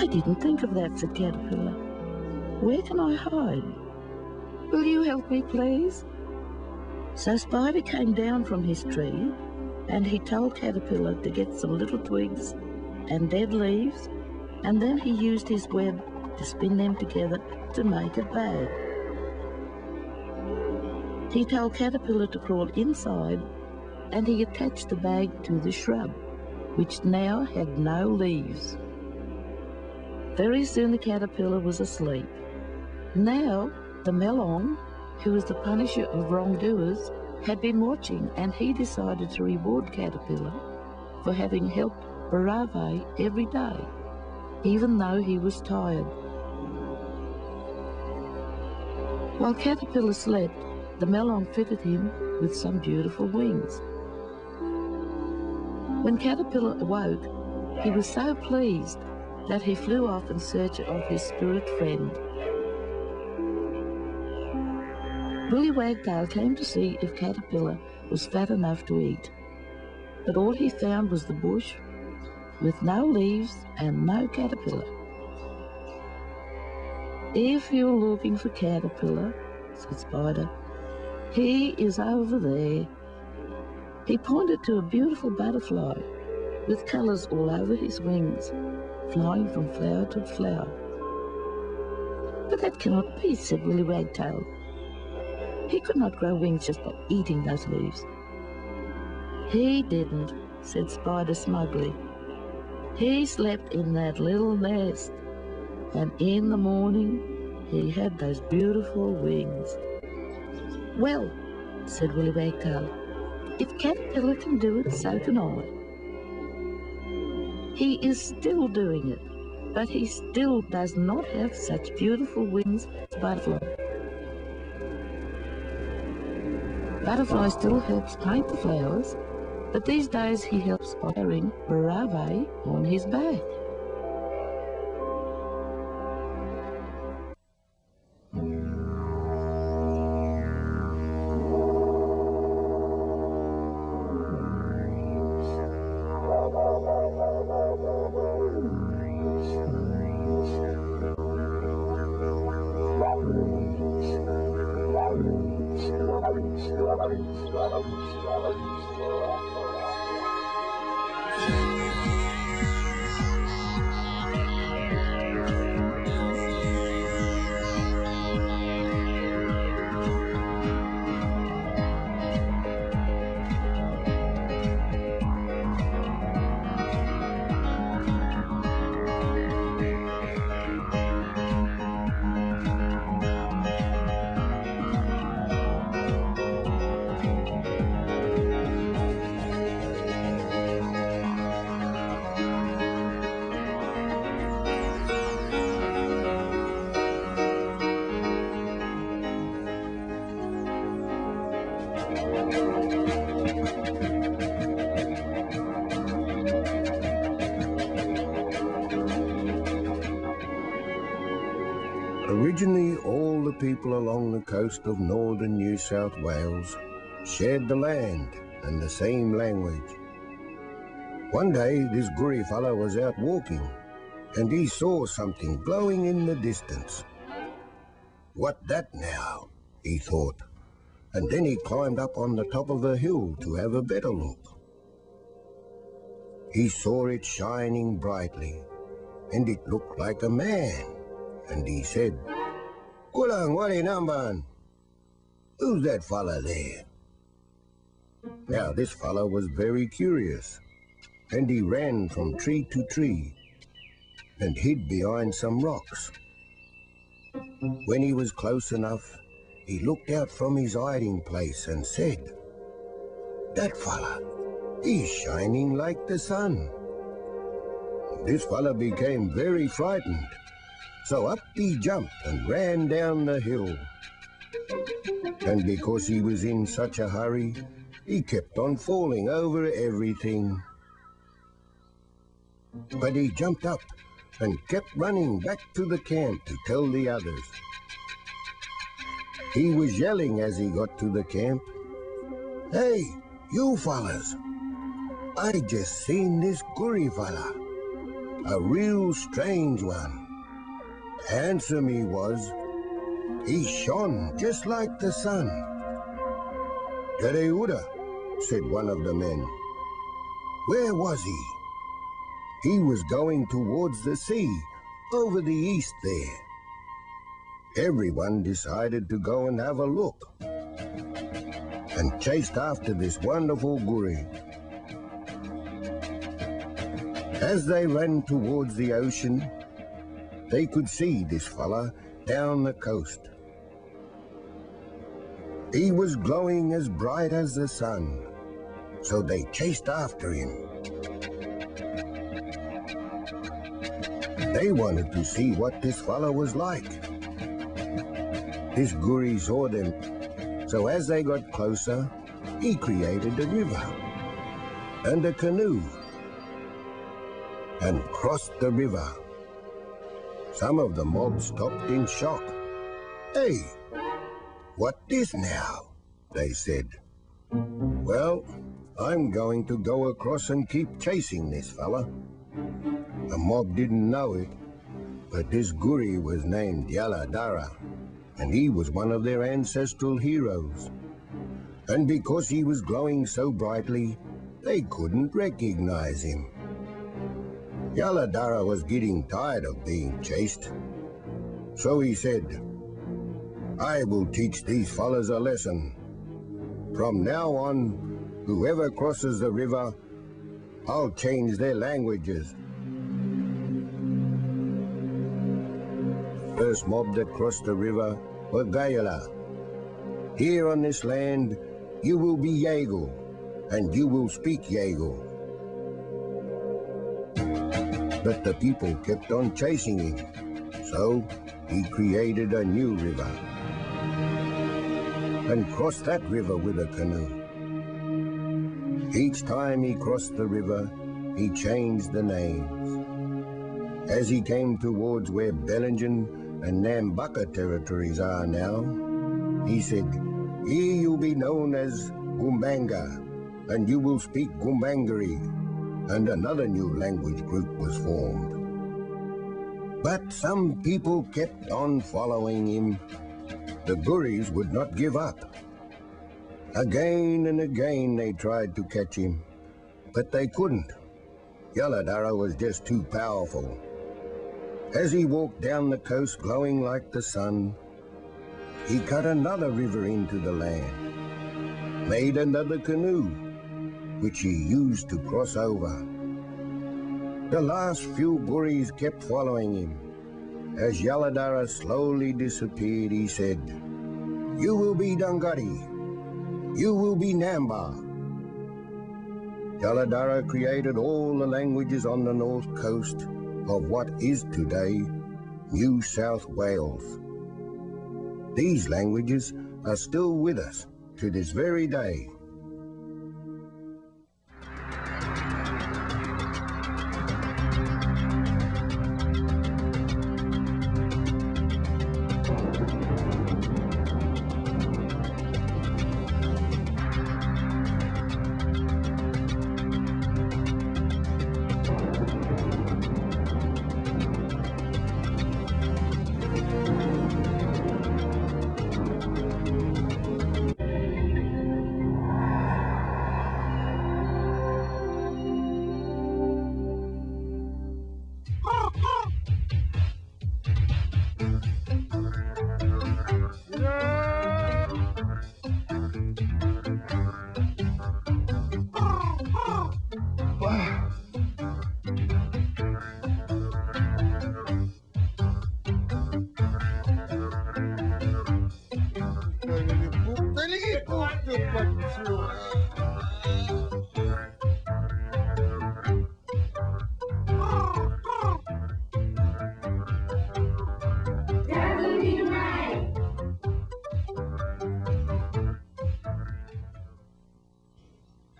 "I didn't think of that," said Caterpillar. "Where can I hide? Will you help me, please?" So Spider came down from his tree, and he told Caterpillar to get some little twigs and dead leaves, and then he used his web to spin them together to make a bag. He told Caterpillar to crawl inside, and he attached the bag to the shrub, which now had no leaves. Very soon the caterpillar was asleep. Now the melon, who was the punisher of wrongdoers, had been watching, and he decided to reward Caterpillar for having helped Barave every day, even though he was tired. While Caterpillar slept, the melon fitted him with some beautiful wings. When Caterpillar awoke, he was so pleased that he flew off in search of his spirit friend. Willy Wagtail came to see if Caterpillar was fat enough to eat, but all he found was the bush with no leaves and no caterpillar. "If you're looking for Caterpillar," said Spider, "he is over there." He pointed to a beautiful butterfly with colours all over his wings, flying from flower to flower. "But that cannot be," said Willy Wagtail. "He could not grow wings just by eating those leaves." "He didn't," said Spider smugly. "He slept in that little nest, and in the morning he had those beautiful wings." "Well," said Willy Wagtail, "if Caterpillar can do it, so can I." "He is still doing it, but he still does not have such beautiful wings as Butterfly. Butterfly still helps paint the flowers, but these days he helps by carrying Barave on his back." Originally, all the people along the coast of northern New South Wales shared the land and the same language. One day, this Gurri fella was out walking, and he saw something glowing in the distance. "What that now?" he thought, and then he climbed up on the top of a hill to have a better look. He saw it shining brightly, and it looked like a man, and he said, "Kulang wari namban? Who's that fella there?" Now this fella was very curious, and he ran from tree to tree and hid behind some rocks. When he was close enough, he looked out from his hiding place and said, "That fella, he's shining like the sun." This fella became very frightened, so up he jumped and ran down the hill. And because he was in such a hurry, he kept on falling over everything. But he jumped up and kept running back to the camp to tell the others. He was yelling as he got to the camp, "Hey, you fellas, I just seen this Gurri fella. a real strange one. Handsome he was. He shone just like the sun. "Tereuda," said one of the men. Where was he? He was going towards the sea, over the east there. Everyone decided to go and have a look, and chased after this wonderful guri. As they ran towards the ocean, they could see this fella down the coast. He was glowing as bright as the sun, so they chased after him. They wanted to see what this fella was like. This guri saw them, so as they got closer, he created a river and a canoe and crossed the river. Some of the mob stopped in shock. "Hey, what this now?" they said. "Well, I'm going to go across and keep chasing this fella." The mob didn't know it, but this guri was named Yaladara, and he was one of their ancestral heroes. And because he was glowing so brightly, they couldn't recognize him. Yaladara was getting tired of being chased, so he said, "I will teach these fellas a lesson. From now on, whoever crosses the river, I'll change their languages." First mob that crossed the river were Gayala. "Here on this land, you will be Yago, and you will speak Yago." But the people kept on chasing him, so he created a new river and crossed that river with a canoe. Each time he crossed the river, he changed the names. As he came towards where Bellingen and Nambucca territories are now, he said, "Here you'll be known as Gumbanga, and you will speak Gumbangari," and another new language group was formed. But some people kept on following him. The guris would not give up. Again and again they tried to catch him, but they couldn't. Yaladara was just too powerful. As he walked down the coast glowing like the sun, he cut another river into the land, made another canoe, which he used to cross over. The last few guris kept following him. As Yaladara slowly disappeared, he said, "You will be Dangari. You will be Namba." Yaladara created all the languages on the north coast of what is today New South Wales. These languages are still with us to this very day.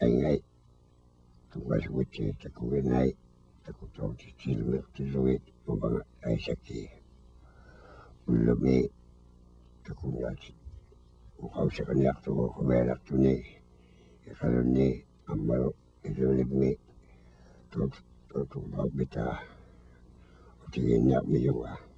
Ay, tugas witche takuinai, takutoti silver tizuit, ubang Isaki. Ulumi, takunyat, ukaw sa kanyak to kumelak to ni, ikalun ni, amal, ilulig ni, tutubaw bita, tingin na miyawa.